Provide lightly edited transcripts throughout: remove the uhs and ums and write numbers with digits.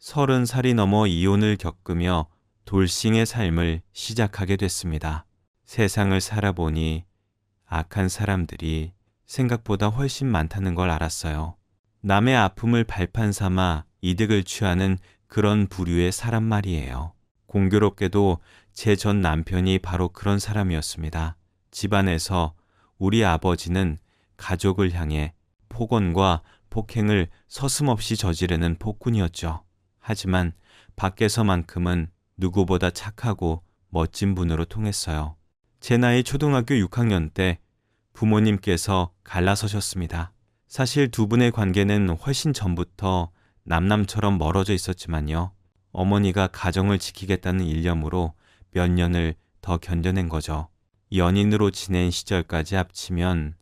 30살이 넘어 이혼을 겪으며 돌싱의 삶을 시작하게 됐습니다. 세상을 살아보니 악한 사람들이 생각보다 훨씬 많다는 걸 알았어요. 남의 아픔을 발판 삼아 이득을 취하는 그런 부류의 사람 말이에요. 공교롭게도 제 전 남편이 바로 그런 사람이었습니다. 집안에서 우리 아버지는 가족을 향해 폭언과 폭행을 서슴없이 저지르는 폭군이었죠. 하지만 밖에서만큼은 누구보다 착하고 멋진 분으로 통했어요. 제 나이 초등학교 6학년 때 부모님께서 갈라서셨습니다. 사실 두 분의 관계는 훨씬 전부터 남남처럼 멀어져 있었지만요. 어머니가 가정을 지키겠다는 일념으로 몇 년을 더 견뎌낸 거죠. 연인으로 지낸 시절까지 합치면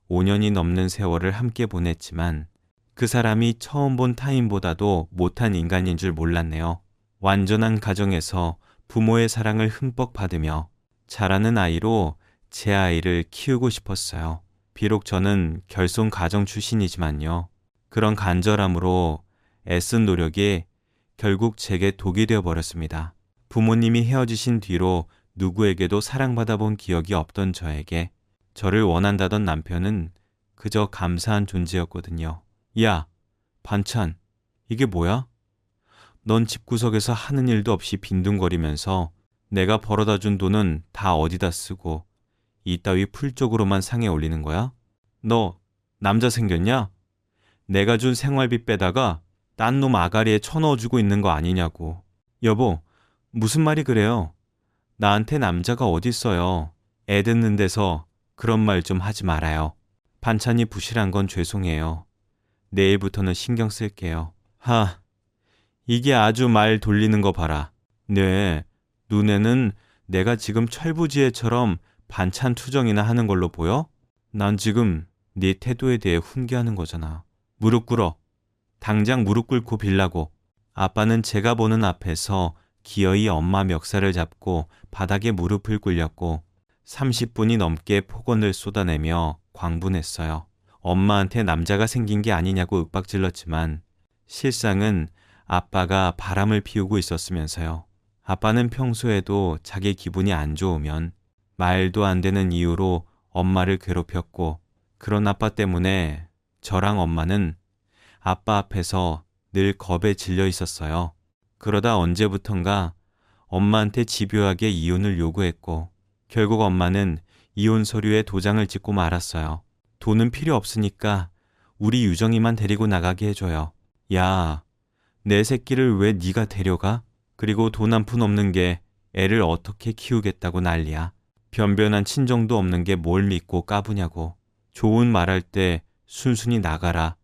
5년이 넘는 세월을 함께 보냈지만 그 사람이 처음 본 타인보다도 못한 인간인 줄 몰랐네요. 완전한 가정에서 부모의 사랑을 흠뻑 받으며 자라는 아이로 제 아이를 키우고 싶었어요. 비록 저는 결손 가정 출신이지만요. 그런 간절함으로 애쓴 노력이 결국 제게 독이 되어버렸습니다. 부모님이 헤어지신 뒤로 누구에게도 사랑받아 본 기억이 없던 저에게 저를 원한다던 남편은 그저 감사한 존재였거든요. 야, 반찬, 이게 뭐야? 넌 집구석에서 하는 일도 없이 빈둥거리면서 내가 벌어다 준 돈은 다 어디다 쓰고 이따위 풀 쪽으로만 상에 올리는 거야? 너 남자 생겼냐? 내가 준 생활비 빼다가 딴 놈 아가리에 쳐넣어주고 있는 거 아니냐고. 여보, 무슨 말이 그래요? 나한테 남자가 어딨어요. 애 듣는 데서 그런 말 좀 하지 말아요. 반찬이 부실한 건 죄송해요. 내일부터는 신경 쓸게요. 이게 아주 말 돌리는 거 봐라. 네, 눈에는 내가 지금 철부지혜처럼 반찬 투정이나 하는 걸로 보여? 난 지금 네 태도에 대해 훈계하는 거잖아. 무릎 꿇어. 당장 무릎 꿇고 빌라고. 아빠는 제가 보는 앞에서 기어이 엄마 멱살을 잡고 바닥에 무릎을 꿇렸고 30분이 넘게 폭언을 쏟아내며 광분했어요. 엄마한테 남자가 생긴 게 아니냐고 윽박질렀지만 실상은 아빠가 바람을 피우고 있었으면서요. 아빠는 평소에도 자기 기분이 안 좋으면 말도 안 되는 이유로 엄마를 괴롭혔고 그런 아빠 때문에 저랑 엄마는 아빠 앞에서 늘 겁에 질려 있었어요. 그러다 언제부턴가 엄마한테 집요하게 이혼을 요구했고 결국 엄마는 이혼 서류에 도장을 찍고 말았어요. 돈은 필요 없으니까 우리 유정이만 데리고 나가게 해줘요. 야, 내 새끼를 왜 네가 데려가? 그리고 돈 한 푼 없는 게 애를 어떻게 키우겠다고 난리야. 변변한 친정도 없는 게 뭘 믿고 까부냐고. 좋은 말할 때 순순히 나가라.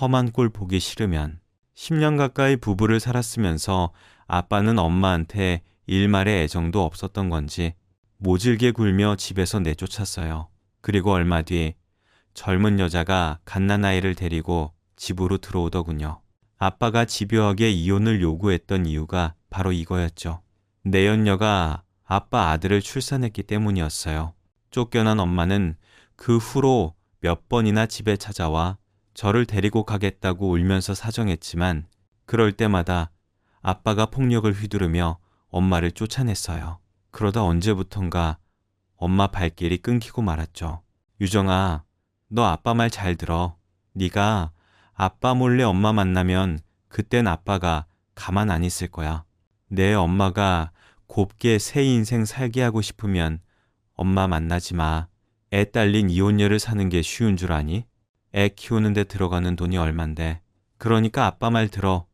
험한 꼴 보기 싫으면. 10년 가까이 부부를 살았으면서 아빠는 엄마한테 일말의 애정도 없었던 건지 모질게 굴며 집에서 내쫓았어요. 그리고 얼마 뒤 젊은 여자가 갓난아이를 데리고 집으로 들어오더군요. 아빠가 집요하게 이혼을 요구했던 이유가 바로 이거였죠. 내연녀가 아빠 아들을 출산했기 때문이었어요. 쫓겨난 엄마는 그 후로 몇 번이나 집에 찾아와 저를 데리고 가겠다고 울면서 사정했지만 그럴 때마다 아빠가 폭력을 휘두르며 엄마를 쫓아냈어요. 그러다 언제부턴가 엄마 발길이 끊기고 말았죠. 유정아, 너 아빠 말 잘 들어. 네가 아빠 몰래 엄마 만나면 그땐 아빠가 가만 안 있을 거야. 내 엄마가 곱게 새 인생 살게 하고 싶으면 엄마 만나지 마. 애 딸린 이혼녀를 사는 게 쉬운 줄 아니? 애 키우는 데 들어가는 돈이 얼만데. 그러니까 아빠 말 들어.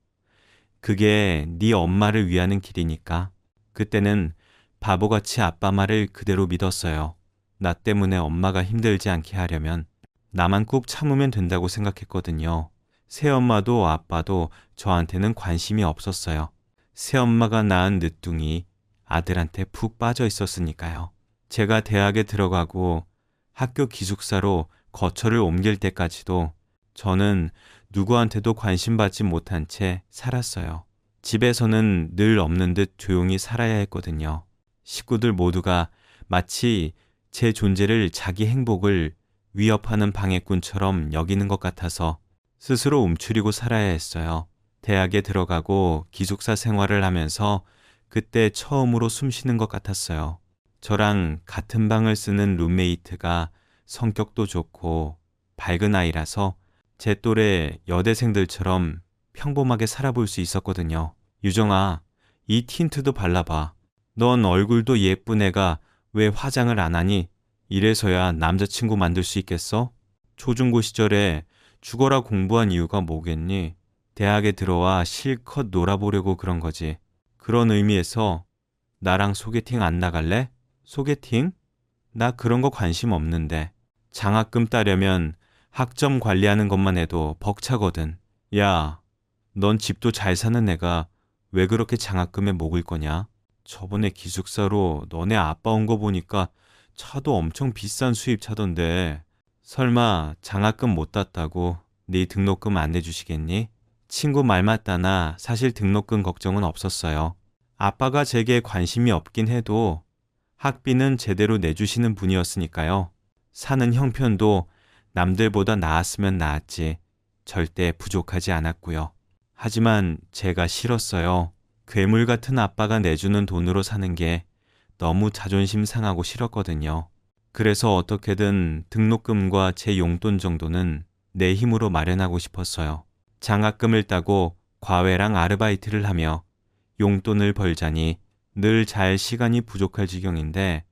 그게 네 엄마를 위하는 길이니까. 그때는 바보같이 아빠 말을 그대로 믿었어요. 나 때문에 엄마가 힘들지 않게 하려면 나만 꾹 참으면 된다고 생각했거든요. 새엄마도 아빠도 저한테는 관심이 없었어요. 새엄마가 낳은 늦둥이 아들한테 푹 빠져 있었으니까요. 제가 대학에 들어가고 학교 기숙사로 거처를 옮길 때까지도 저는 누구한테도 관심받지 못한 채 살았어요. 집에서는 늘 없는 듯 조용히 살아야 했거든요. 식구들 모두가 마치 제 존재를 자기 행복을 위협하는 방해꾼처럼 여기는 것 같아서 스스로 움츠리고 살아야 했어요. 대학에 들어가고 기숙사 생활을 하면서 그때 처음으로 숨 쉬는 것 같았어요. 저랑 같은 방을 쓰는 룸메이트가 성격도 좋고 밝은 아이라서 제 또래 여대생들처럼 평범하게 살아볼 수 있었거든요. 유정아, 이 틴트도 발라봐. 넌 얼굴도 예쁜 애가 왜 화장을 안 하니? 이래서야 남자친구 만들 수 있겠어? 초중고 시절에 죽어라 공부한 이유가 뭐겠니? 대학에 들어와 실컷 놀아보려고 그런 거지. 그런 의미에서 나랑 소개팅 안 나갈래? 소개팅? 나 그런 거 관심 없는데. 장학금 따려면 학점 관리하는 것만 해도 벅차거든. 야, 넌 집도 잘 사는 애가 왜 그렇게 장학금에 목을 거냐? 저번에 기숙사로 너네 아빠 온 거 보니까 차도 엄청 비싼 수입차던데 설마 장학금 못 땄다고 네 등록금 안 내주시겠니? 친구 말 맞다나 사실 등록금 걱정은 없었어요. 아빠가 제게 관심이 없긴 해도 학비는 제대로 내주시는 분이었으니까요. 사는 형편도 남들보다 나았으면 나았지 절대 부족하지 않았고요. 하지만 제가 싫었어요. 괴물 같은 아빠가 내주는 돈으로 사는 게 너무 자존심 상하고 싫었거든요. 그래서 어떻게든 등록금과 제 용돈 정도는 내 힘으로 마련하고 싶었어요. 장학금을 따고 과외랑 아르바이트를 하며 용돈을 벌자니 늘 잘 시간이 부족할 지경인데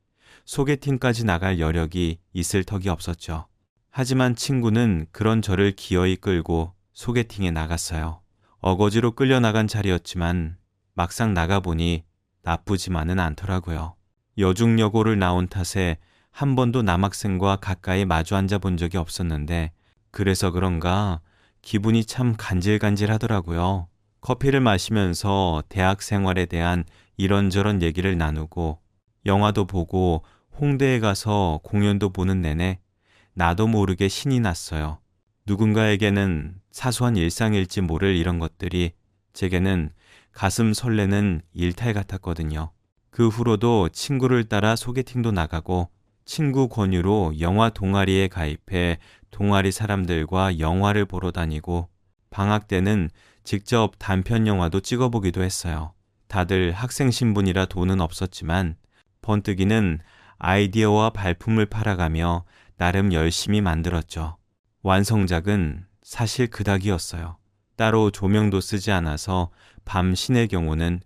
소개팅까지 나갈 여력이 있을 턱이 없었죠. 하지만 친구는 그런 저를 기어이 끌고 소개팅에 나갔어요. 어거지로 끌려나간 자리였지만 막상 나가보니 나쁘지만은 않더라고요. 여중여고를 나온 탓에 한 번도 남학생과 가까이 마주 앉아 본 적이 없었는데 그래서 그런가 기분이 참 간질간질하더라고요. 커피를 마시면서 대학 생활에 대한 이런저런 얘기를 나누고 영화도 보고 홍대에 가서 공연도 보는 내내 나도 모르게 신이 났어요. 누군가에게는 사소한 일상일지 모를 이런 것들이 제게는 가슴 설레는 일탈 같았거든요. 그 후로도 친구를 따라 소개팅도 나가고 친구 권유로 영화 동아리에 가입해 동아리 사람들과 영화를 보러 다니고 방학 때는 직접 단편 영화도 찍어보기도 했어요. 다들 학생 신분이라 돈은 없었지만 번뜩이는 아이디어와 발품을 팔아가며 나름 열심히 만들었죠. 완성작은 사실 그닥이었어요. 따로 조명도 쓰지 않아서 밤 신의 경우는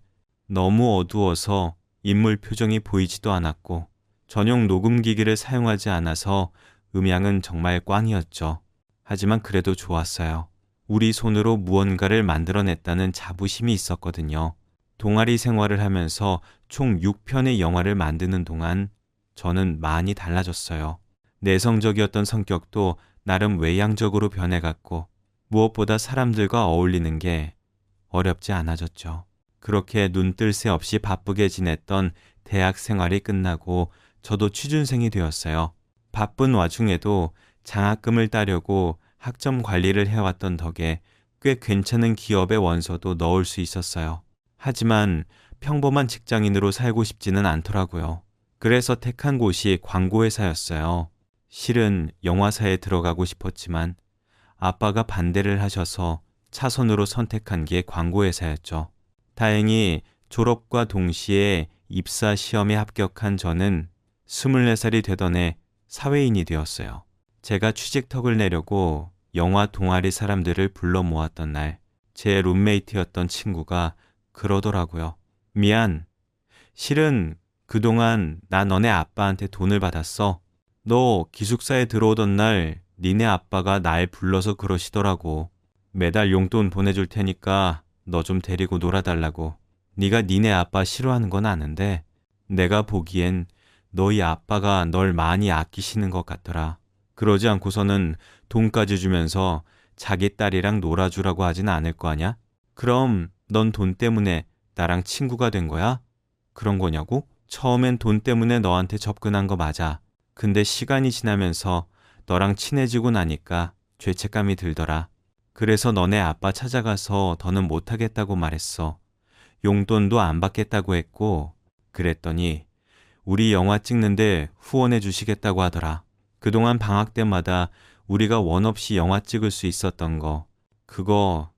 너무 어두워서 인물 표정이 보이지도 않았고 전용 녹음기기를 사용하지 않아서 음향은 정말 꽝이었죠. 하지만 그래도 좋았어요. 우리 손으로 무언가를 만들어냈다는 자부심이 있었거든요. 동아리 생활을 하면서 총 6편의 영화를 만드는 동안 저는 많이 달라졌어요. 내성적이었던 성격도 나름 외향적으로 변해갔고 무엇보다 사람들과 어울리는 게 어렵지 않아졌죠. 그렇게 눈뜰 새 없이 바쁘게 지냈던 대학 생활이 끝나고 저도 취준생이 되었어요. 바쁜 와중에도 장학금을 따려고 학점 관리를 해왔던 덕에 꽤 괜찮은 기업의 원서도 넣을 수 있었어요. 하지만 평범한 직장인으로 살고 싶지는 않더라고요. 그래서 택한 곳이 광고회사였어요. 실은 영화사에 들어가고 싶었지만 아빠가 반대를 하셔서 차선으로 선택한 게 광고회사였죠. 다행히 졸업과 동시에 입사 시험에 합격한 저는 24살이 되던 해 사회인이 되었어요. 제가 취직턱을 내려고 영화 동아리 사람들을 불러 모았던 날, 제 룸메이트였던 친구가 그러더라고요. 미안. 실은 그동안 나 너네 아빠한테 돈을 받았어. 너 기숙사에 들어오던 날 니네 아빠가 날 불러서 그러시더라고. 매달 용돈 보내줄 테니까 너 좀 데리고 놀아달라고. 네가 니네 아빠 싫어하는 건 아는데 내가 보기엔 너희 아빠가 널 많이 아끼시는 것 같더라. 그러지 않고서는 돈까지 주면서 자기 딸이랑 놀아주라고 하진 않을 거 아냐? 그럼 넌 돈 때문에 나랑 친구가 된 거야? 그런 거냐고? 처음엔 돈 때문에 너한테 접근한 거 맞아. 근데 시간이 지나면서 너랑 친해지고 나니까 죄책감이 들더라. 그래서 너네 아빠 찾아가서 더는 못하겠다고 말했어. 용돈도 안 받겠다고 했고 그랬더니 우리 영화 찍는데 후원해 주시겠다고 하더라. 그동안 방학 때마다 우리가 원 없이 영화 찍을 수 있었던 거 그거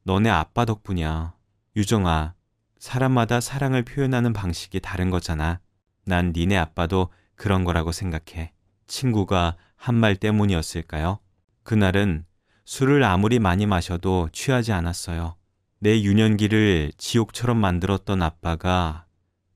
너네 아빠 덕분이야. 유정아, 사람마다 사랑을 표현하는 방식이 다른 거잖아. 난 니네 아빠도 그런 거라고 생각해. 친구가 한 말 때문이었을까요? 그날은 술을 아무리 많이 마셔도 취하지 않았어요. 내 유년기를 지옥처럼 만들었던 아빠가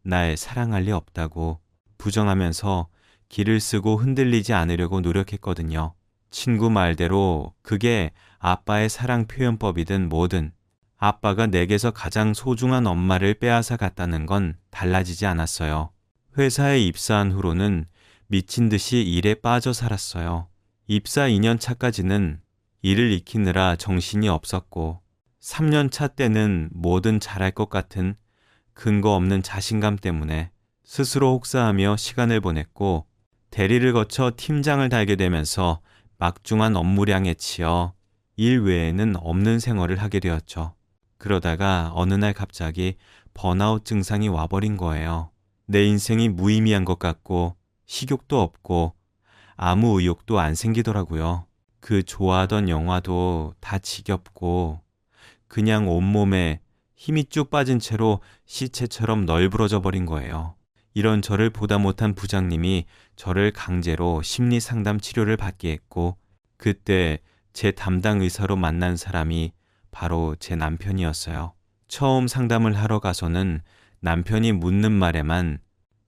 날 사랑할 리 없다고 부정하면서 기를 쓰고 흔들리지 않으려고 노력했거든요. 친구 말대로 그게 아빠의 사랑 표현법이든 뭐든 아빠가 내게서 가장 소중한 엄마를 빼앗아 갔다는 건 달라지지 않았어요. 회사에 입사한 후로는 미친 듯이 일에 빠져 살았어요. 입사 2년 차까지는 일을 익히느라 정신이 없었고 3년 차 때는 뭐든 잘할 것 같은 근거 없는 자신감 때문에 스스로 혹사하며 시간을 보냈고 대리를 거쳐 팀장을 달게 되면서 막중한 업무량에 치여 일 외에는 없는 생활을 하게 되었죠. 그러다가 어느 날 갑자기 번아웃 증상이 와버린 거예요. 내 인생이 무의미한 것 같고 식욕도 없고 아무 의욕도 안 생기더라고요. 그 좋아하던 영화도 다 지겹고 그냥 온몸에 힘이 쭉 빠진 채로 시체처럼 널브러져 버린 거예요. 이런 저를 보다 못한 부장님이 저를 강제로 심리 상담 치료를 받게 했고 그때 제 담당 의사로 만난 사람이 바로 제 남편이었어요. 처음 상담을 하러 가서는 남편이 묻는 말에만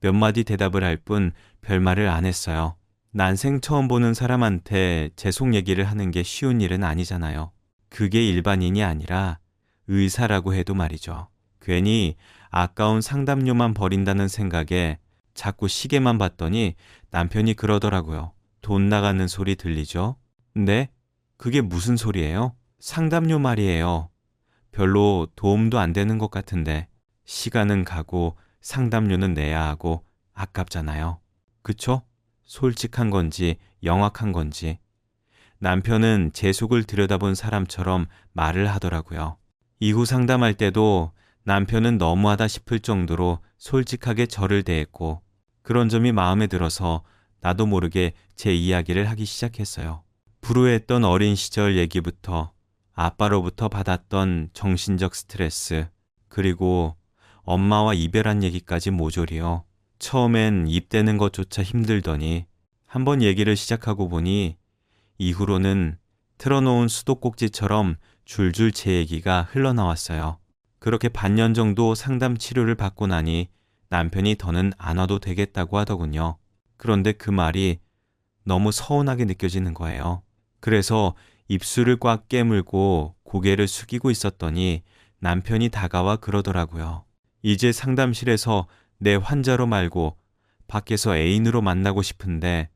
몇 마디 대답을 할 뿐 별말을 안 했어요. 난생 처음 보는 사람한테 제 속 얘기를 하는 게 쉬운 일은 아니잖아요. 그게 일반인이 아니라 의사라고 해도 말이죠. 괜히 아까운 상담료만 버린다는 생각에 자꾸 시계만 봤더니 남편이 그러더라고요. 돈 나가는 소리 들리죠? 네? 그게 무슨 소리예요? 상담료 말이에요. 별로 도움도 안 되는 것 같은데 시간은 가고 상담료는 내야 하고 아깝잖아요. 그쵸? 솔직한 건지 영악한 건지. 남편은 제 속을 들여다본 사람처럼 말을 하더라고요. 이후 상담할 때도 남편은 너무하다 싶을 정도로 솔직하게 저를 대했고 그런 점이 마음에 들어서 나도 모르게 제 이야기를 하기 시작했어요. 불우했던 어린 시절 얘기부터 아빠로부터 받았던 정신적 스트레스 그리고 엄마와 이별한 얘기까지 모조리요. 처음엔 입대는 것조차 힘들더니 한번 얘기를 시작하고 보니 이후로는 틀어놓은 수도꼭지처럼 줄줄 제 얘기가 흘러나왔어요. 그렇게 반년 정도 상담 치료를 받고 나니 남편이 더는 안 와도 되겠다고 하더군요. 그런데 그 말이 너무 서운하게 느껴지는 거예요. 그래서 입술을 꽉 깨물고 고개를 숙이고 있었더니 남편이 다가와 그러더라고요. 이제 상담실에서 내 환자로 말고 밖에서 애인으로 만나고 싶은데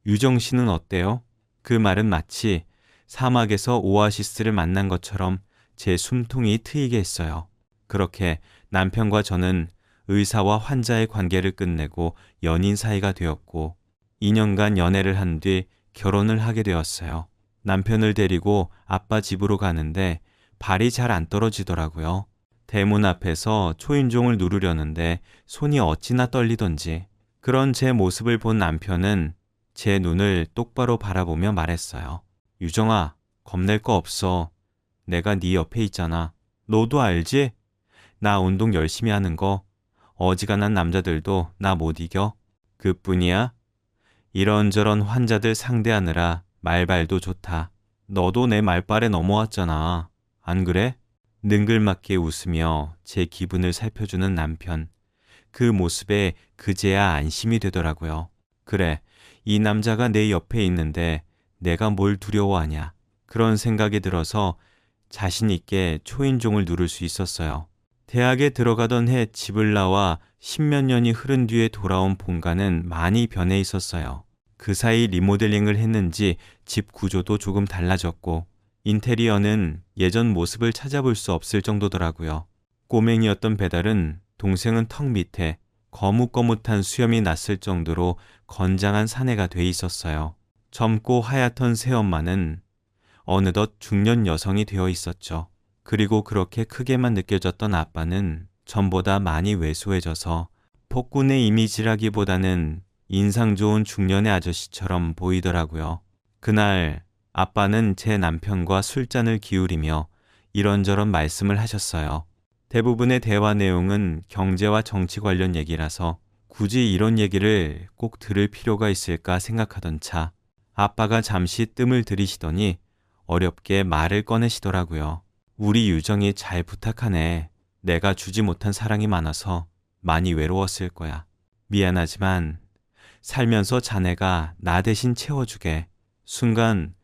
유정 씨는 어때요? 그 말은 마치 사막에서 오아시스를 만난 것처럼 제 숨통이 트이게 했어요. 그렇게 남편과 저는 의사와 환자의 관계를 끝내고 연인 사이가 되었고 2년간 연애를 한 뒤 결혼을 하게 되었어요. 남편을 데리고 아빠 집으로 가는데 발이 잘 안 떨어지더라고요. 대문 앞에서 초인종을 누르려는데 손이 어찌나 떨리던지 그런 제 모습을 본 남편은 제 눈을 똑바로 바라보며 말했어요. 유정아, 겁낼 거 없어. 내가 네 옆에 있잖아. 너도 알지? 나 운동 열심히 하는 거. 어지간한 남자들도 나 못 이겨. 그뿐이야? 이런저런 환자들 상대하느라 말발도 좋다. 너도 내 말발에 넘어왔잖아. 안 그래? 능글맞게 웃으며 제 기분을 살펴주는 남편. 그 모습에 그제야 안심이 되더라고요. 그래, 이 남자가 내 옆에 있는데 내가 뭘 두려워하냐. 그런 생각이 들어서 자신 있게 초인종을 누를 수 있었어요. 대학에 들어가던 해 집을 나와 10몇 년이 흐른 뒤에 돌아온 본가는 많이 변해 있었어요. 그 사이 리모델링을 했는지 집 구조도 조금 달라졌고 인테리어는 예전 모습을 찾아볼 수 없을 정도더라고요. 꼬맹이였던 배달은 동생은 턱 밑에 거뭇거뭇한 수염이 났을 정도로 건장한 사내가 돼 있었어요. 젊고 하얗던 새엄마는 어느덧 중년 여성이 되어 있었죠. 그리고 그렇게 크게만 느껴졌던 아빠는 전보다 많이 왜소해져서 폭군의 이미지라기보다는 인상 좋은 중년의 아저씨처럼 보이더라고요. 그날 아빠는 제 남편과 술잔을 기울이며 이런저런 말씀을 하셨어요. 대부분의 대화 내용은 경제와 정치 관련 얘기라서 굳이 이런 얘기를 꼭 들을 필요가 있을까 생각하던 차 아빠가 잠시 뜸을 들이시더니 어렵게 말을 꺼내시더라고요. 우리 유정이 잘 부탁하네. 내가 주지 못한 사랑이 많아서 많이 외로웠을 거야. 미안하지만 살면서 자네가 나 대신 채워주게. 순간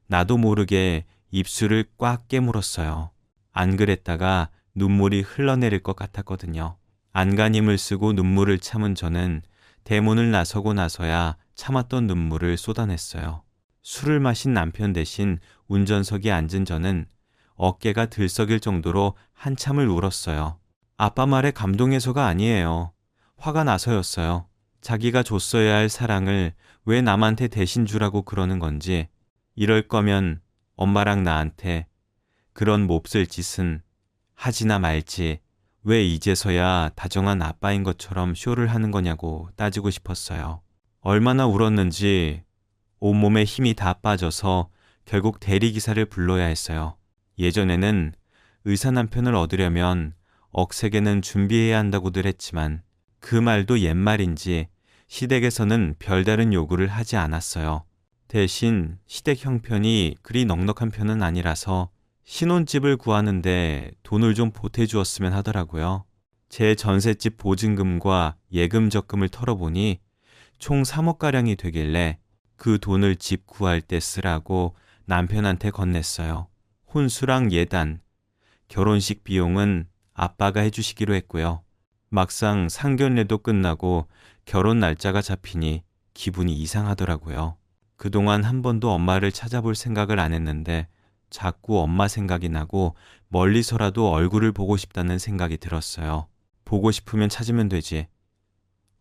나도 모르게 입술을 꽉 깨물었어요. 안 그랬다가 눈물이 흘러내릴 것 같았거든요. 안간힘을 쓰고 눈물을 참은 저는 대문을 나서고 나서야 참았던 눈물을 쏟아냈어요. 술을 마신 남편 대신 운전석에 앉은 저는 어깨가 들썩일 정도로 한참을 울었어요. 아빠 말에 감동해서가 아니에요. 화가 나서였어요. 자기가 줬어야 할 사랑을 왜 남한테 대신 주라고 그러는 건지, 이럴 거면 엄마랑 나한테 그런 몹쓸 짓은 하지나 말지 왜 이제서야 다정한 아빠인 것처럼 쇼를 하는 거냐고 따지고 싶었어요. 얼마나 울었는지 온몸에 힘이 다 빠져서 결국 대리기사를 불러야 했어요. 예전에는 의사 남편을 얻으려면 억세게는 준비해야 한다고들 했지만 그 말도 옛말인지 시댁에서는 별다른 요구를 하지 않았어요. 대신 시댁 형편이 그리 넉넉한 편은 아니라서 신혼집을 구하는데 돈을 좀 보태주었으면 하더라고요. 제 전셋집 보증금과 예금 적금을 털어보니 총 3억가량이 되길래 그 돈을 집 구할 때 쓰라고 남편한테 건넸어요. 혼수랑 예단, 결혼식 비용은 아빠가 해주시기로 했고요. 막상 상견례도 끝나고 결혼 날짜가 잡히니 기분이 이상하더라고요. 그동안 한 번도 엄마를 찾아볼 생각을 안 했는데 자꾸 엄마 생각이 나고 멀리서라도 얼굴을 보고 싶다는 생각이 들었어요. 보고 싶으면 찾으면 되지.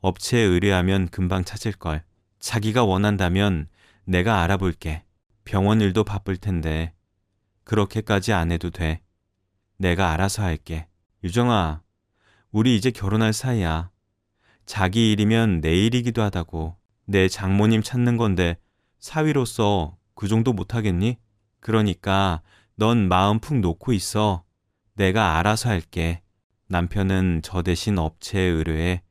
업체에 의뢰하면 금방 찾을걸. 자기가 원한다면 내가 알아볼게. 병원 일도 바쁠 텐데 그렇게까지 안 해도 돼. 내가 알아서 할게. 유정아, 우리 이제 결혼할 사이야. 자기 일이면 내 일이기도 하다고. 내 장모님 찾는 건데 사위로서 그 정도 못하겠니? 그러니까 넌 마음 푹 놓고 있어. 내가 알아서 할게. 남편은 저 대신 업체에 의뢰해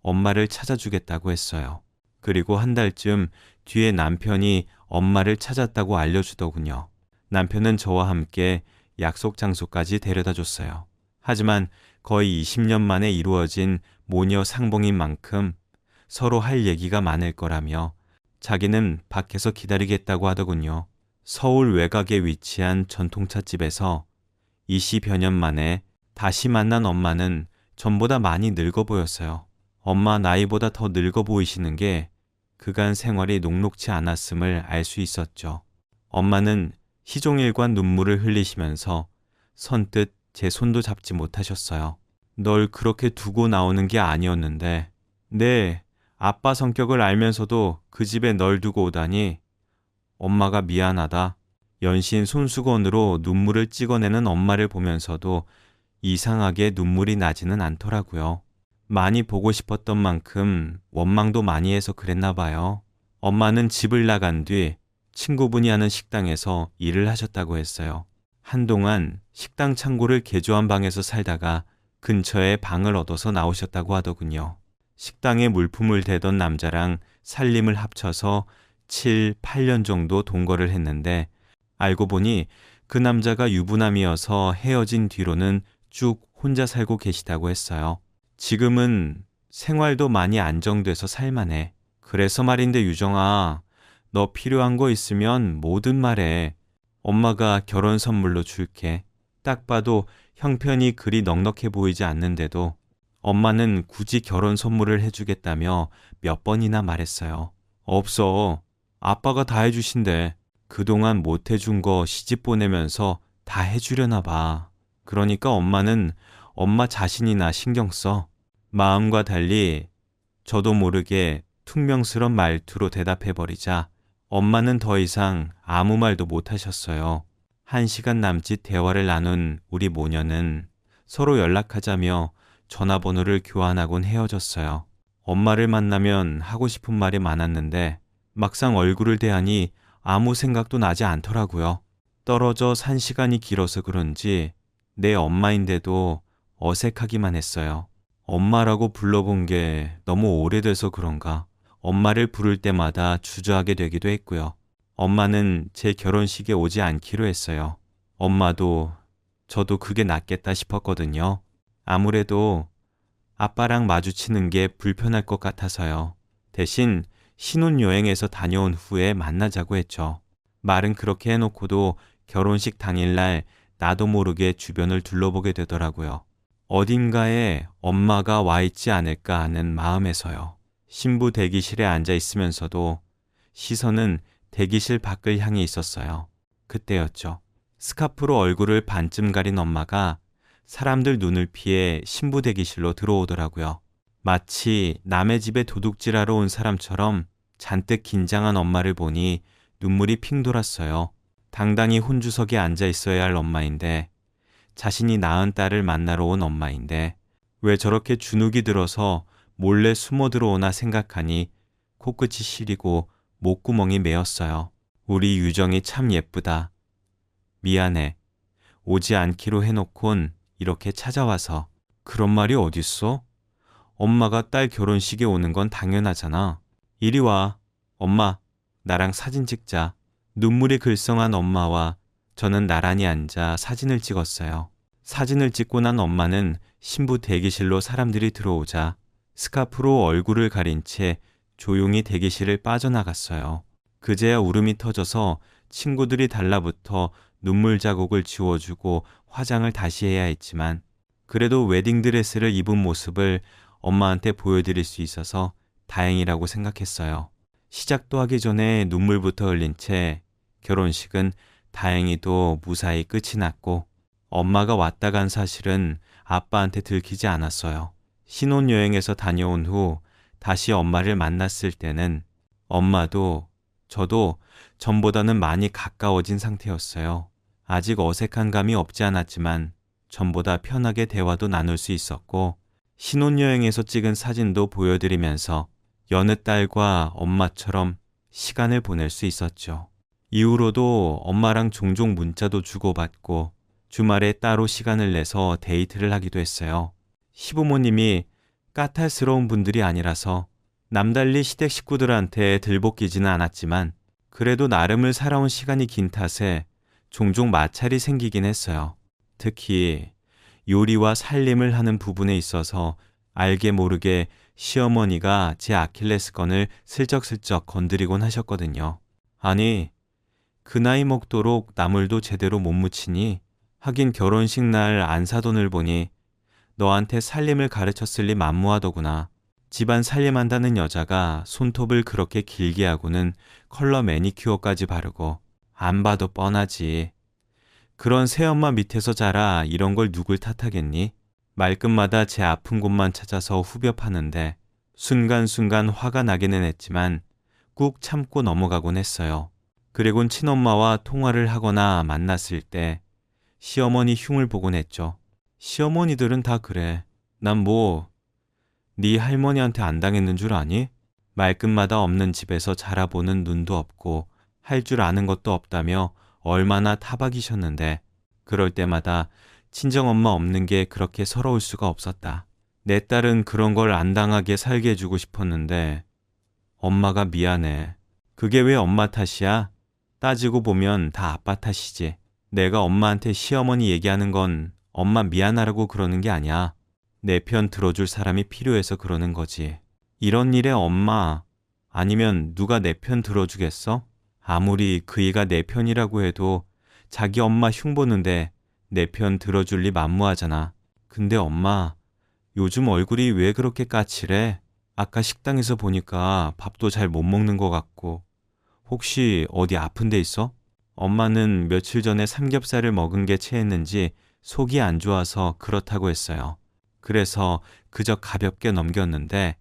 엄마를 찾아주겠다고 했어요. 그리고 한 달쯤 뒤에 남편이 엄마를 찾았다고 알려주더군요. 남편은 저와 함께 약속 장소까지 데려다 줬어요. 하지만 거의 20년 만에 이루어진 모녀 상봉인 만큼 서로 할 얘기가 많을 거라며 자기는 밖에서 기다리겠다고 하더군요. 서울 외곽에 위치한 전통찻집에서 20여 년 만에 다시 만난 엄마는 전보다 많이 늙어 보였어요. 엄마 나이보다 더 늙어 보이시는 게 그간 생활이 녹록지 않았음을 알 수 있었죠. 엄마는 시종일관 눈물을 흘리시면서 선뜻 제 손도 잡지 못하셨어요. 널 그렇게 두고 나오는 게 아니었는데, 네, 아빠 성격을 알면서도 그 집에 널 두고 오다니 엄마가 미안하다. 연신 손수건으로 눈물을 찍어내는 엄마를 보면서도 이상하게 눈물이 나지는 않더라고요. 많이 보고 싶었던 만큼 원망도 많이 해서 그랬나 봐요. 엄마는 집을 나간 뒤 친구분이 하는 식당에서 일을 하셨다고 했어요. 한동안 식당 창고를 개조한 방에서 살다가 근처에 방을 얻어서 나오셨다고 하더군요. 식당에 물품을 대던 남자랑 살림을 합쳐서 7, 8년 정도 동거를 했는데 알고 보니 그 남자가 유부남이어서 헤어진 뒤로는 쭉 혼자 살고 계시다고 했어요. 지금은 생활도 많이 안정돼서 살만해. 그래서 말인데 유정아, 너 필요한 거 있으면 뭐든 말해. 엄마가 결혼 선물로 줄게. 딱 봐도 형편이 그리 넉넉해 보이지 않는데도 엄마는 굳이 결혼 선물을 해주겠다며 몇 번이나 말했어요. 없어. 아빠가 다 해주신대. 그동안 못 해준 거 시집 보내면서 다 해주려나 봐. 그러니까 엄마는 엄마 자신이나 신경 써. 마음과 달리 저도 모르게 퉁명스런 말투로 대답해버리자 엄마는 더 이상 아무 말도 못 하셨어요. 1시간 남짓 대화를 나눈 우리 모녀는 서로 연락하자며 전화번호를 교환하곤 헤어졌어요. 엄마를 만나면 하고 싶은 말이 많았는데 막상 얼굴을 대하니 아무 생각도 나지 않더라고요. 떨어져 산 시간이 길어서 그런지 내 엄마인데도 어색하기만 했어요. 엄마라고 불러본 게 너무 오래돼서 그런가 엄마를 부를 때마다 주저하게 되기도 했고요. 엄마는 제 결혼식에 오지 않기로 했어요. 엄마도 저도 그게 낫겠다 싶었거든요. 아무래도 아빠랑 마주치는 게 불편할 것 같아서요. 대신 신혼여행에서 다녀온 후에 만나자고 했죠. 말은 그렇게 해놓고도 결혼식 당일날 나도 모르게 주변을 둘러보게 되더라고요. 어딘가에 엄마가 와 있지 않을까 하는 마음에서요. 신부 대기실에 앉아 있으면서도 시선은 대기실 밖을 향해 있었어요. 그때였죠. 스카프로 얼굴을 반쯤 가린 엄마가 사람들 눈을 피해 신부 대기실로 들어오더라고요. 마치 남의 집에 도둑질하러 온 사람처럼 잔뜩 긴장한 엄마를 보니 눈물이 핑 돌았어요. 당당히 혼주석에 앉아 있어야 할 엄마인데, 자신이 낳은 딸을 만나러 온 엄마인데 왜 저렇게 주눅이 들어서 몰래 숨어 들어오나 생각하니 코끝이 시리고 목구멍이 메었어요. 우리 유정이 참 예쁘다. 미안해. 오지 않기로 해놓곤 이렇게 찾아와서. 그런 말이 어딨어? 엄마가 딸 결혼식에 오는 건 당연하잖아. 이리 와. 엄마, 나랑 사진 찍자. 눈물이 글썽한 엄마와 저는 나란히 앉아 사진을 찍었어요. 사진을 찍고 난 엄마는 신부 대기실로 사람들이 들어오자 스카프로 얼굴을 가린 채 조용히 대기실을 빠져나갔어요. 그제야 울음이 터져서 친구들이 달라붙어 눈물 자국을 지워주고 화장을 다시 해야 했지만 그래도 웨딩드레스를 입은 모습을 엄마한테 보여드릴 수 있어서 다행이라고 생각했어요. 시작도 하기 전에 눈물부터 흘린 채 결혼식은 다행히도 무사히 끝이 났고 엄마가 왔다 간 사실은 아빠한테 들키지 않았어요. 신혼여행에서 다녀온 후 다시 엄마를 만났을 때는 엄마도 저도 전보다는 많이 가까워진 상태였어요. 아직 어색한 감이 없지 않았지만 전보다 편하게 대화도 나눌 수 있었고 신혼여행에서 찍은 사진도 보여드리면서 여느 딸과 엄마처럼 시간을 보낼 수 있었죠. 이후로도 엄마랑 종종 문자도 주고받고 주말에 따로 시간을 내서 데이트를 하기도 했어요. 시부모님이 까탈스러운 분들이 아니라서 남달리 시댁 식구들한테 들볶이지는 않았지만 그래도 나름을 살아온 시간이 긴 탓에 종종 마찰이 생기긴 했어요. 특히 요리와 살림을 하는 부분에 있어서 알게 모르게 시어머니가 제 아킬레스건을 슬쩍슬쩍 건드리곤 하셨거든요. 아니, 그 나이 먹도록 나물도 제대로 못 무치니 하긴 결혼식 날 안 사돈을 보니 너한테 살림을 가르쳤을 리 만무하더구나. 집안 살림한다는 여자가 손톱을 그렇게 길게 하고는 컬러 매니큐어까지 바르고 안 봐도 뻔하지. 그런 새엄마 밑에서 자라 이런 걸 누굴 탓하겠니? 말끝마다 제 아픈 곳만 찾아서 후벼 파는데 순간순간 화가 나기는 했지만 꾹 참고 넘어가곤 했어요. 그리곤 친엄마와 통화를 하거나 만났을 때 시어머니 흉을 보곤 했죠. 시어머니들은 다 그래. 난 네 할머니한테 안 당했는 줄 아니? 말끝마다 없는 집에서 자라보는 눈도 없고 할 줄 아는 것도 없다며 얼마나 타박이셨는데 그럴 때마다 친정엄마 없는 게 그렇게 서러울 수가 없었다. 내 딸은 그런 걸 안 당하게 살게 해주고 싶었는데 엄마가 미안해. 그게 왜 엄마 탓이야? 따지고 보면 다 아빠 탓이지. 내가 엄마한테 시어머니 얘기하는 건 엄마 미안하라고 그러는 게 아니야. 내 편 들어줄 사람이 필요해서 그러는 거지. 이런 일에 엄마 아니면 누가 내 편 들어주겠어? 아무리 그이가 내 편이라고 해도 자기 엄마 흉보는데 내 편 들어줄 리 만무하잖아. 근데 엄마 요즘 얼굴이 왜 그렇게 까칠해? 아까 식당에서 보니까 밥도 잘 못 먹는 것 같고 혹시 어디 아픈 데 있어? 엄마는 며칠 전에 삼겹살을 먹은 게 체했는지 속이 안 좋아서 그렇다고 했어요. 그래서 그저 가볍게 넘겼는데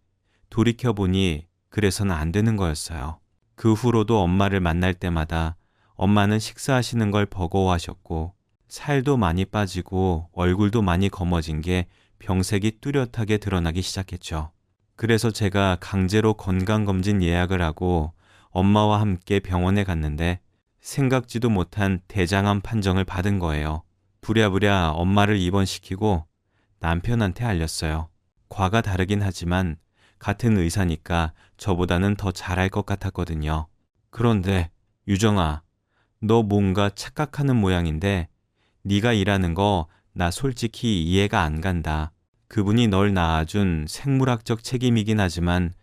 돌이켜보니 그래서는 안 되는 거였어요. 그 후로도 엄마를 만날 때마다 엄마는 식사하시는 걸 버거워하셨고 살도 많이 빠지고 얼굴도 많이 검어진 게 병색이 뚜렷하게 드러나기 시작했죠. 그래서 제가 강제로 건강검진 예약을 하고 엄마와 함께 병원에 갔는데 생각지도 못한 대장암 판정을 받은 거예요. 부랴부랴 엄마를 입원시키고 남편한테 알렸어요. 과가 다르긴 하지만 같은 의사니까 저보다는 더 잘할 것 같았거든요. 그런데 유정아, 너 뭔가 착각하는 모양인데 네가 일하는 거 나 솔직히 이해가 안 간다. 그분이 널 낳아준 생물학적 책임이긴 하지만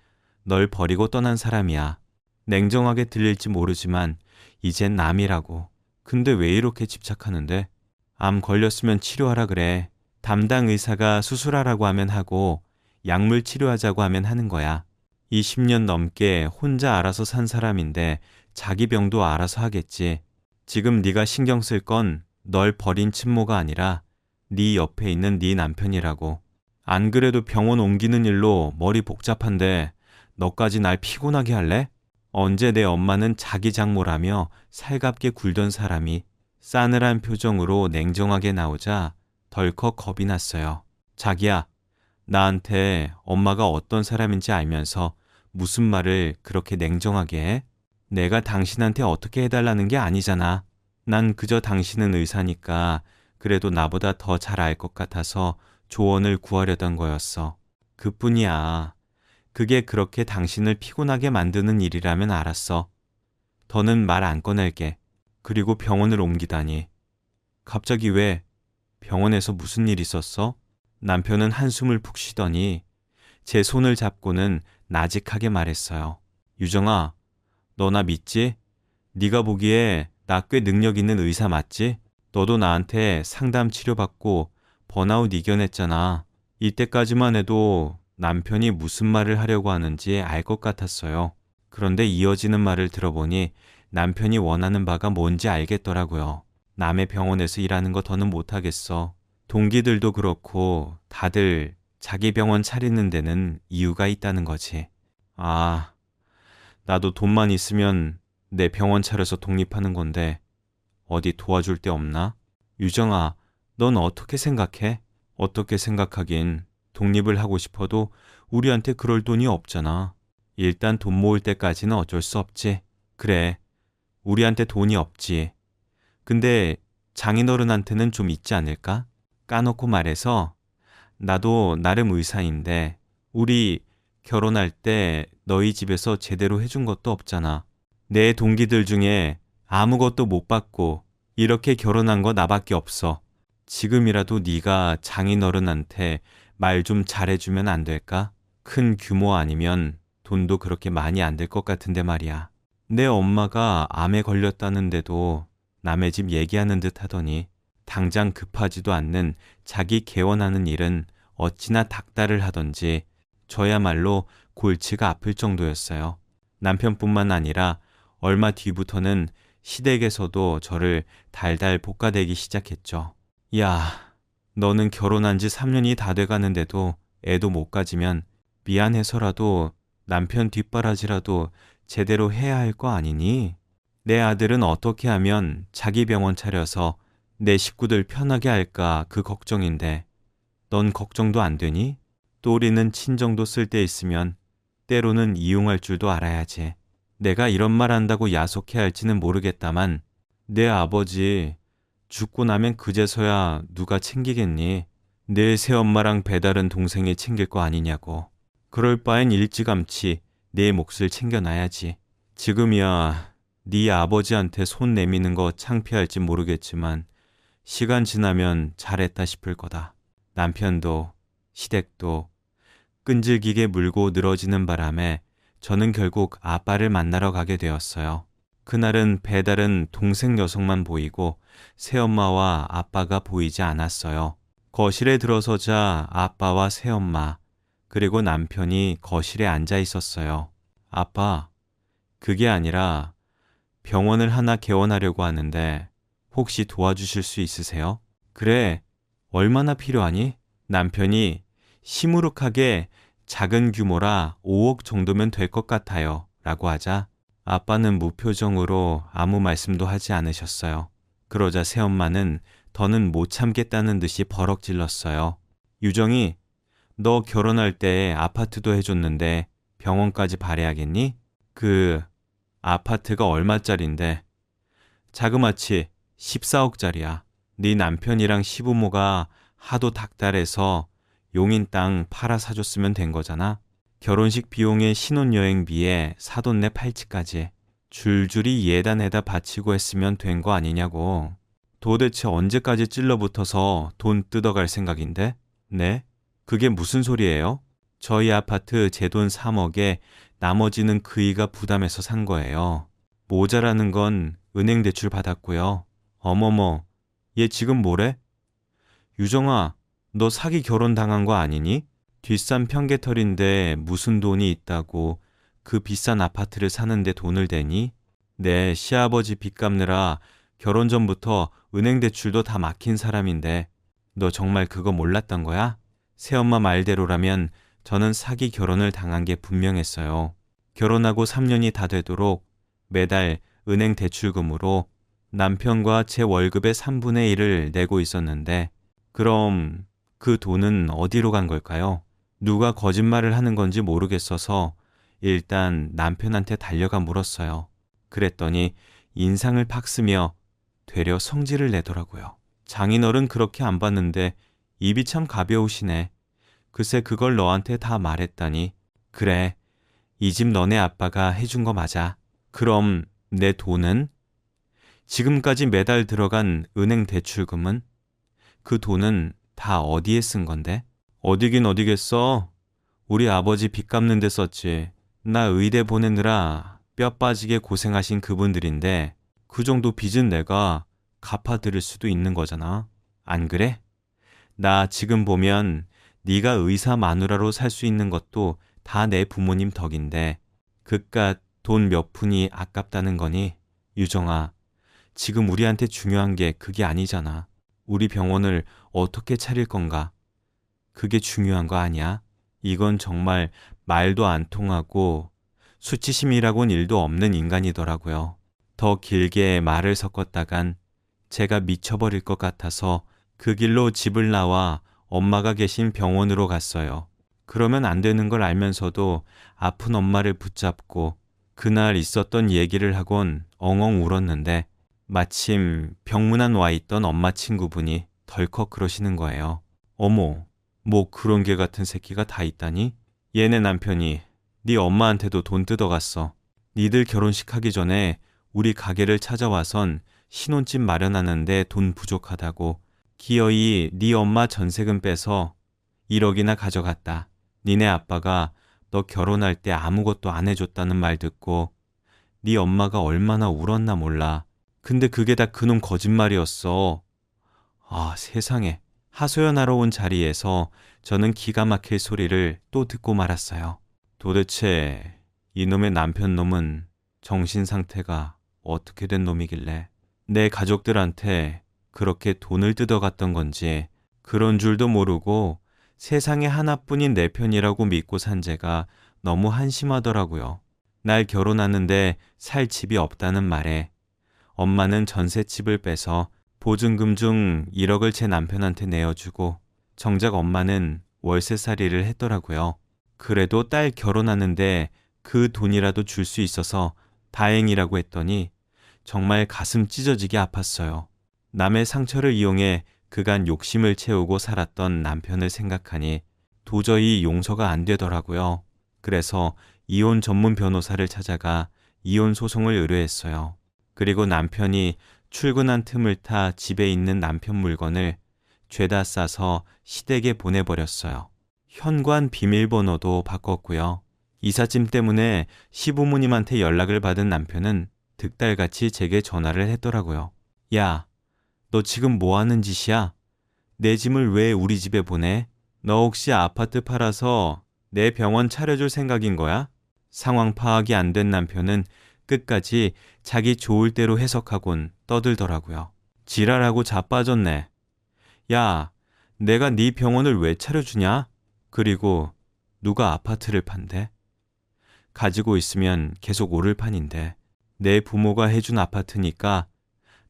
널 버리고 떠난 사람이야. 냉정하게 들릴지 모르지만 이젠 남이라고. 근데 왜 이렇게 집착하는데? 암 걸렸으면 치료하라 그래. 담당 의사가 수술하라고 하면 하고 약물 치료하자고 하면 하는 거야. 20년 넘게 혼자 알아서 산 사람인데 자기 병도 알아서 하겠지. 지금 네가 신경 쓸 건 널 버린 친모가 아니라 네 옆에 있는 네 남편이라고. 안 그래도 병원 옮기는 일로 머리 복잡한데 너까지 날 피곤하게 할래? 언제 내 엄마는 자기 장모라며 살갑게 굴던 사람이 싸늘한 표정으로 냉정하게 나오자 덜컥 겁이 났어요. 자기야, 나한테 엄마가 어떤 사람인지 알면서 무슨 말을 그렇게 냉정하게 해? 내가 당신한테 어떻게 해달라는 게 아니잖아. 난 그저 당신은 의사니까 그래도 나보다 더 잘 알 것 같아서 조언을 구하려던 거였어. 그뿐이야. 그게 그렇게 당신을 피곤하게 만드는 일이라면 알았어. 더는 말 안 꺼낼게. 그리고 병원을 옮기다니. 갑자기 왜? 병원에서 무슨 일 있었어? 남편은 한숨을 푹 쉬더니 제 손을 잡고는 나직하게 말했어요. 유정아, 너 나 믿지? 네가 보기에 나 꽤 능력 있는 의사 맞지? 너도 나한테 상담 치료받고 번아웃 이겨냈잖아. 이때까지만 해도 남편이 무슨 말을 하려고 하는지 알 것 같았어요. 그런데 이어지는 말을 들어보니 남편이 원하는 바가 뭔지 알겠더라고요. 남의 병원에서 일하는 거 더는 못하겠어. 동기들도 그렇고 다들 자기 병원 차리는 데는 이유가 있다는 거지. 아, 나도 돈만 있으면 내 병원 차려서 독립하는 건데 어디 도와줄 데 없나? 유정아, 넌 어떻게 생각해? 어떻게 생각하긴 독립을 하고 싶어도 우리한테 그럴 돈이 없잖아. 일단 돈 모을 때까지는 어쩔 수 없지. 그래, 우리한테 돈이 없지. 근데 장인어른한테는 좀 있지 않을까? 까놓고 말해서 나도 나름 의사인데 우리 결혼할 때 너희 집에서 제대로 해준 것도 없잖아. 내 동기들 중에 아무것도 못 받고 이렇게 결혼한 거 나밖에 없어. 지금이라도 네가 장인어른한테 말 좀 잘해주면 안 될까? 큰 규모 아니면 돈도 그렇게 많이 안 들 것 같은데 말이야. 내 엄마가 암에 걸렸다는데도 남의 집 얘기하는 듯 하더니 당장 급하지도 않는 자기 개원하는 일은 어찌나 닥달을 하던지 저야말로 골치가 아플 정도였어요. 남편뿐만 아니라 얼마 뒤부터는 시댁에서도 저를 달달 볶아대기 시작했죠. 야, 너는 결혼한 지 3년이 다 돼가는데도 애도 못 가지면 미안해서라도 남편 뒷바라지라도 제대로 해야 할 거 아니니? 내 아들은 어떻게 하면 자기 병원 차려서 내 식구들 편하게 할까 그 걱정인데 넌 걱정도 안 되니? 또리는 친정도 쓸 데 있으면 때로는 이용할 줄도 알아야지. 내가 이런 말 한다고 야속해 할지는 모르겠다만 내 아버지 죽고 나면 그제서야 누가 챙기겠니? 내 새엄마랑 배다른 동생이 챙길 거 아니냐고. 그럴 바엔 일찌감치 내 몫을 챙겨놔야지. 지금이야 네 아버지한테 손 내미는 거 창피할지 모르겠지만 시간 지나면 잘했다 싶을 거다. 남편도 시댁도 끈질기게 물고 늘어지는 바람에 저는 결국 아빠를 만나러 가게 되었어요. 그날은 배다른 동생 녀석만 보이고 새엄마와 아빠가 보이지 않았어요. 거실에 들어서자 아빠와 새엄마 그리고 남편이 거실에 앉아 있었어요. 아빠, 그게 아니라 병원을 하나 개원하려고 하는데 혹시 도와주실 수 있으세요? 그래, 얼마나 필요하니? 남편이 시무룩하게 작은 규모라 5억 정도면 될 것 같아요. 라고 하자 아빠는 무표정으로 아무 말씀도 하지 않으셨어요. 그러자 새엄마는 더는 못 참겠다는 듯이 버럭 질렀어요. 유정이, 너 결혼할 때 아파트도 해줬는데 병원까지 바래야겠니? 그 아파트가 얼마짜린데? 자그마치 14억짜리야. 네 남편이랑 시부모가 하도 닥달해서 용인 땅 팔아 사줬으면 된 거잖아. 결혼식 비용에 신혼여행비에 사돈네 팔찌까지 줄줄이 예단에다 바치고 했으면 된 거 아니냐고. 도대체 언제까지 찔러붙어서 돈 뜯어갈 생각인데? 네? 그게 무슨 소리예요? 저희 아파트 제 돈 3억에 나머지는 그이가 부담해서 산 거예요. 모자라는 건 은행 대출 받았고요. 어머머, 얘 지금 뭐래? 유정아, 너 사기 결혼 당한 거 아니니? 뒷산 평개털인데 무슨 돈이 있다고 그 비싼 아파트를 사는데 돈을 대니? 내 시아버지 빚 갚느라 결혼 전부터 은행 대출도 다 막힌 사람인데 너 정말 그거 몰랐던 거야? 새엄마 말대로라면 저는 사기 결혼을 당한 게 분명했어요. 결혼하고 3년이 다 되도록 매달 은행 대출금으로 남편과 제 월급의 3분의 1을 내고 있었는데 그럼 그 돈은 어디로 간 걸까요? 누가 거짓말을 하는 건지 모르겠어서 일단 남편한테 달려가 물었어요. 그랬더니 인상을 팍 쓰며 되려 성질을 내더라고요. 장인어른 그렇게 안 봤는데 입이 참 가벼우시네. 글쎄 그걸 너한테 다 말했다니. 그래, 이 집 너네 아빠가 해준 거 맞아. 그럼 내 돈은? 지금까지 매달 들어간 은행 대출금은? 그 돈은 다 어디에 쓴 건데? 어디긴 어디겠어. 우리 아버지 빚 갚는 데 썼지. 나 의대 보내느라 뼈 빠지게 고생하신 그분들인데 그 정도 빚은 내가 갚아드릴 수도 있는 거잖아. 안 그래? 나 지금 보면 네가 의사 마누라로 살 수 있는 것도 다 내 부모님 덕인데 그깟 돈 몇 푼이 아깝다는 거니? 유정아, 지금 우리한테 중요한 게 그게 아니잖아. 우리 병원을 어떻게 차릴 건가? 그게 중요한 거 아니야? 이건 정말 말도 안 통하고 수치심이라곤 일도 없는 인간이더라고요. 더 길게 말을 섞었다간 제가 미쳐버릴 것 같아서 그 길로 집을 나와 엄마가 계신 병원으로 갔어요. 그러면 안 되는 걸 알면서도 아픈 엄마를 붙잡고 그날 있었던 얘기를 하곤 엉엉 울었는데 마침 병문안 와 있던 엄마 친구분이 덜컥 그러시는 거예요. 어머, 뭐 그런 개 같은 새끼가 다 있다니? 얘네 남편이 네 엄마한테도 돈 뜯어갔어. 니들 결혼식 하기 전에 우리 가게를 찾아와선 신혼집 마련하는데 돈 부족하다고 기어이 네 엄마 전세금 빼서 1억이나 가져갔다. 니네 아빠가 너 결혼할 때 아무것도 안 해줬다는 말 듣고 네 엄마가 얼마나 울었나 몰라. 근데 그게 다 그놈 거짓말이었어. 아, 세상에. 하소연하러 온 자리에서 저는 기가 막힐 소리를 또 듣고 말았어요. 도대체 이놈의 남편 놈은 정신 상태가 어떻게 된 놈이길래 내 가족들한테 그렇게 돈을 뜯어갔던 건지 그런 줄도 모르고 세상에 하나뿐인 내 편이라고 믿고 산 제가 너무 한심하더라고요. 날 결혼하는데 살 집이 없다는 말에 엄마는 전셋집을 빼서 보증금 중 1억을 제 남편한테 내어주고 정작 엄마는 월세살이를 했더라고요. 그래도 딸 결혼하는데 그 돈이라도 줄 수 있어서 다행이라고 했더니 정말 가슴 찢어지게 아팠어요. 남의 상처를 이용해 그간 욕심을 채우고 살았던 남편을 생각하니 도저히 용서가 안 되더라고요. 그래서 이혼 전문 변호사를 찾아가 이혼 소송을 의뢰했어요. 그리고 남편이 출근한 틈을 타 집에 있는 남편 물건을 죄다 싸서 시댁에 보내버렸어요. 현관 비밀번호도 바꿨고요. 이삿짐 때문에 시부모님한테 연락을 받은 남편은 득달같이 제게 전화를 했더라고요. 야, 너 지금 뭐 하는 짓이야? 내 짐을 왜 우리 집에 보내? 너 혹시 아파트 팔아서 내 병원 차려줄 생각인 거야? 상황 파악이 안 된 남편은 끝까지 자기 좋을 대로 해석하곤 떠들더라고요. 지랄하고 자빠졌네. 야, 내가 네 병원을 왜 차려주냐? 그리고 누가 아파트를 판대? 가지고 있으면 계속 오를 판인데 내 부모가 해준 아파트니까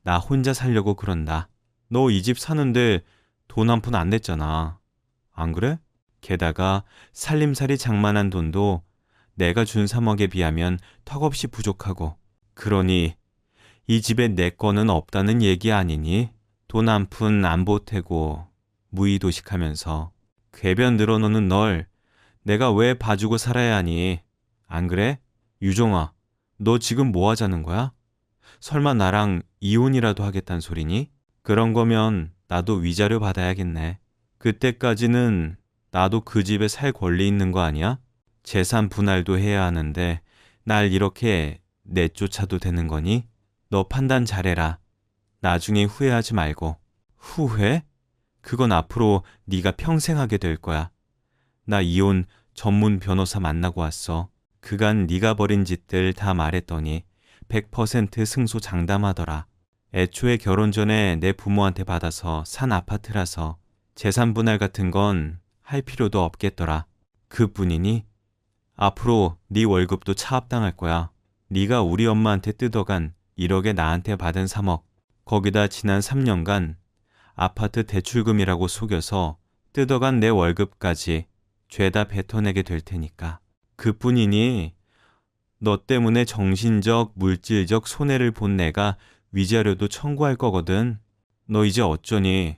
나 혼자 살려고 그런다. 너 이 집 사는데 돈 한 푼 안 냈잖아. 안 그래? 게다가 살림살이 장만한 돈도 내가 준 3억에 비하면 턱없이 부족하고 그러니 이 집에 내 거는 없다는 얘기 아니니? 돈 한 푼 안 보태고 무의도식하면서 궤변 늘어놓는 널 내가 왜 봐주고 살아야 하니? 안 그래? 유종아, 너 지금 뭐 하자는 거야? 설마 나랑 이혼이라도 하겠다는 소리니? 그런 거면 나도 위자료 받아야겠네. 그때까지는 나도 그 집에 살 권리 있는 거 아니야? 재산 분할도 해야 하는데 날 이렇게 내쫓아도 되는 거니? 너 판단 잘해라. 나중에 후회하지 말고. 후회? 그건 앞으로 네가 평생 하게 될 거야. 나 이혼 전문 변호사 만나고 왔어. 그간 네가 벌인 짓들 다 말했더니 100% 승소 장담하더라. 애초에 결혼 전에 내 부모한테 받아서 산 아파트라서 재산 분할 같은 건 할 필요도 없겠더라. 그뿐이니? 앞으로 네 월급도 차압당할 거야. 네가 우리 엄마한테 뜯어간 1억에 나한테 받은 3억, 거기다 지난 3년간 아파트 대출금이라고 속여서 뜯어간 내 월급까지 죄다 뱉어내게 될 테니까. 그뿐이니 너 때문에 정신적, 물질적 손해를 본 내가 위자료도 청구할 거거든. 너 이제 어쩌니?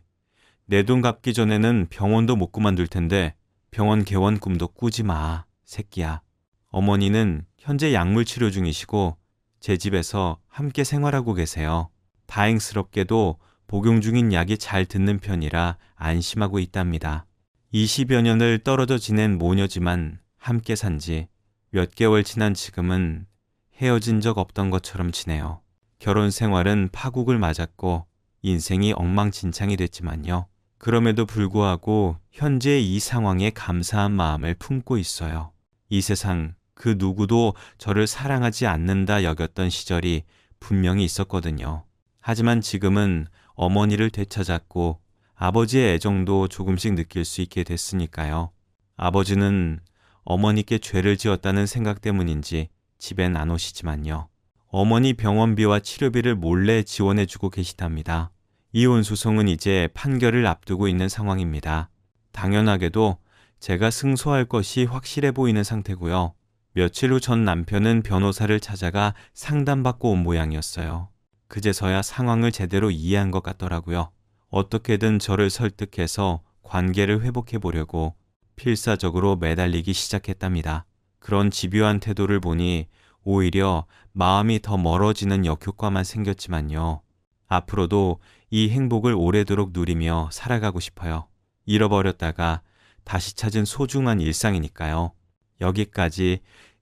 내 돈 갚기 전에는 병원도 못 그만둘 텐데 병원 개원 꿈도 꾸지 마, 새끼야. 어머니는 현재 약물 치료 중이시고 제 집에서 함께 생활하고 계세요. 다행스럽게도 복용 중인 약이 잘 듣는 편이라 안심하고 있답니다. 20여 년을 떨어져 지낸 모녀지만 함께 산 지 몇 개월 지난 지금은 헤어진 적 없던 것처럼 지내요. 결혼 생활은 파국을 맞았고 인생이 엉망진창이 됐지만요. 그럼에도 불구하고 현재 이 상황에 감사한 마음을 품고 있어요. 이 세상 그 누구도 저를 사랑하지 않는다 여겼던 시절이 분명히 있었거든요. 하지만 지금은 어머니를 되찾았고 아버지의 애정도 조금씩 느낄 수 있게 됐으니까요. 아버지는 어머니께 죄를 지었다는 생각 때문인지 집엔 안 오시지만요. 어머니 병원비와 치료비를 몰래 지원해주고 계시답니다. 이혼 소송은 이제 판결을 앞두고 있는 상황입니다. 당연하게도 제가 승소할 것이 확실해 보이는 상태고요. 며칠 후 전 남편은 변호사를 찾아가 상담받고 온 모양이었어요. 그제서야 상황을 제대로 이해한 것 같더라고요. 어떻게든 저를 설득해서 관계를 회복해 보려고 필사적으로 매달리기 시작했답니다. 그런 집요한 태도를 보니 오히려 마음이 더 멀어지는 역효과만 생겼지만요. 앞으로도 이 행복을 오래도록 누리며 살아가고 싶어요. 잃어버렸다가 다시 찾은 소중한 일상이니까요. 여기까지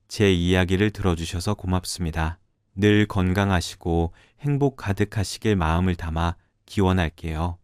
제 이야기를 들어주셔서 고맙습니다. 늘 건강하시고 행복 가득하시길 마음을 담아 기원할게요.